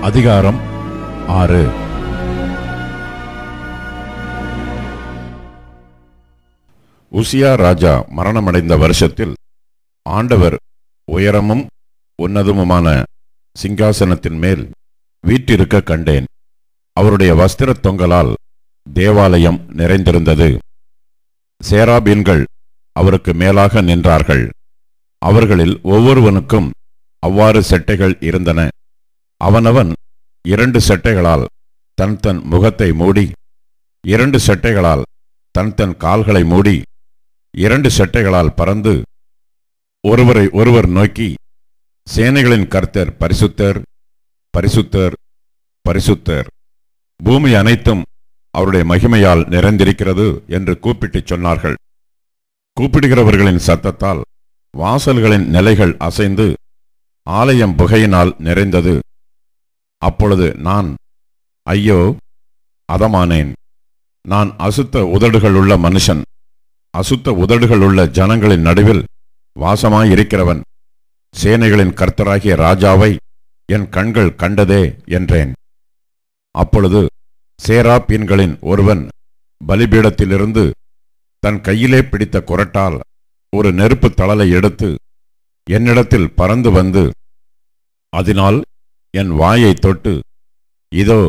அதிகாரம் 6. உசியா ராஜா மரணமடைந்த வருஷத்தில் ஆண்டவர் உயரமும் உன்னதமுமான சிங்காசனத்தின் மேல் வீற்றிருக்க கண்டேன். அவருடைய வஸ்திரத் தொங்கலால் தேவாலயம் நிறைந்திருந்தது. சேராபீன்கள் அவருக்கு மேலாக நின்றார்கள். அவர்களில் ஒவ்வொருவனுக்கும் அவ்வாறு செட்டைகள் இருந்தன. அவனவன் 2 செட்டைகளால் தன் முகத்தை மூடி, 2 செட்டைகளால் தன் கால்களை மூடி, 2 செட்டைகளால் பறந்து ஒருவரை ஒருவர் நோக்கி, சேனைகளின் கர்த்தர் பரிசுத்தர், பரிசுத்தர், பரிசுத்தர், பூமி அனைத்தும் அவருடைய மகிமையால் நிறைந்திருக்கிறது என்று கூப்பிட்டுச் சொன்னார்கள். கூப்பிடுகிறவர்களின் சத்தத்தால் வாசல்களின் நிலைகள் அசைந்து ஆலயம் புகையினால் நிறைந்தது. அப்பொழுது நான், ஐயோ, அதமானேன்! நான் அசுத்த உதடுகளுள்ள மனுஷன், அசுத்த உதடுகளுள்ள ஜனங்களின் நடுவில் வாசமாயிருக்கிறவன். சேனைகளின் கர்த்தராகிய ராஜாவை என் கண்கள் கண்டதே என்றேன். அப்பொழுது சேராபீன்களின் ஒருவன் பலிபீடத்திலிருந்து தன் கையிலே பிடித்த குறட்டால் ஒரு நெருப்பு தழலை எடுத்து என்னிடத்தில் பறந்து வந்து அதனால் என் வாயை தொட்டு, இதோ,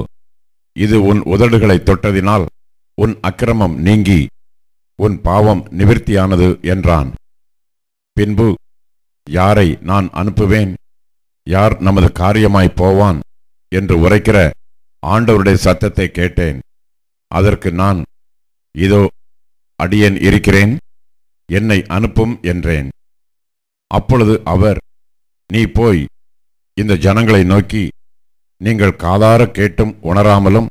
இது உன் உதடுகளை தொட்டதினால் உன் அக்கிரமம் நீங்கி உன் பாவம் நிவிர்த்தியானது என்றான். பின்பு, யாரை நான் அனுப்புவேன், யார் நமது காரியமாய் போவான் என்று உரைக்கிற ஆண்டவருடைய சத்தத்தை கேட்டேன். அதற்கு நான், இதோ, அடியேன் இருக்கிறேன், என்னை அனுப்பும் என்றேன். அப்பொழுது அவர், நீ போய் இந்த ஜனங்களை நோக்கி, நீங்கள் காதார கேட்டும் உணராமலும்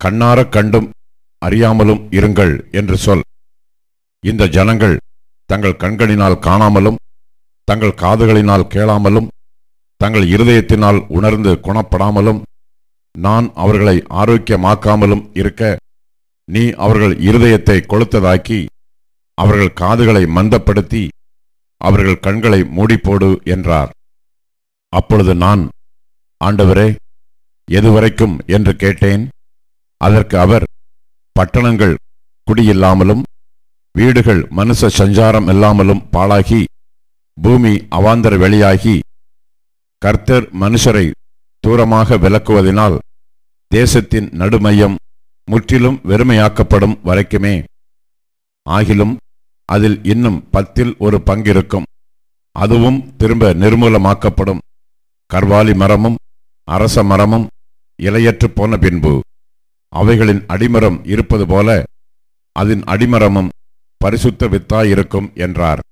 கண்ணார கண்டும் அறியாமலும் இருங்கள் என்று சொல். இந்த ஜனங்கள் தங்கள் கண்களினால் காணாமலும் தங்கள் காதுகளினால் கேளாமலும் தங்கள் இருதயத்தினால் உணர்ந்து குணப்படாமலும் நான் அவர்களை ஆரோக்கியமாக்காமலும் இருக்க, நீ அவர்கள் இருதயத்தை கொளுத்ததாக்கி அவர்கள் காதுகளை மந்தப்படுத்தி அவர்கள் கண்களை மூடிப்போடு என்றார். அப்பொழுது நான், ஆண்டவரே, எதுவரைக்கும் என்று கேட்டேன். அதற்கு அவர், பட்டணங்கள் குடியில்லாமலும் வீடுகள் மனுஷ சஞ்சாரம் இல்லாமலும் பாழாகி பூமி அவாந்தர வெளியாகி கர்த்தர் மனுஷரை தூரமாக விலக்குவதினால் தேசத்தின் நடுமையம் முற்றிலும் வெறுமையாக்கப்படும் வரைக்குமே. ஆகிலும் அதில் இன்னும் 10 ஒரு பங்கிருக்கும். அதுவும் திரும்ப நிர்மூலமாக்கப்படும். கர்வாலி மரமும் அரச மரமும் இலையற்று போன பின்பு அவைகளின் அடிமரம் இருப்பது போல அதன் அடிமரமும் பரிசுத்த வித்தாயிருக்கும் என்றார்.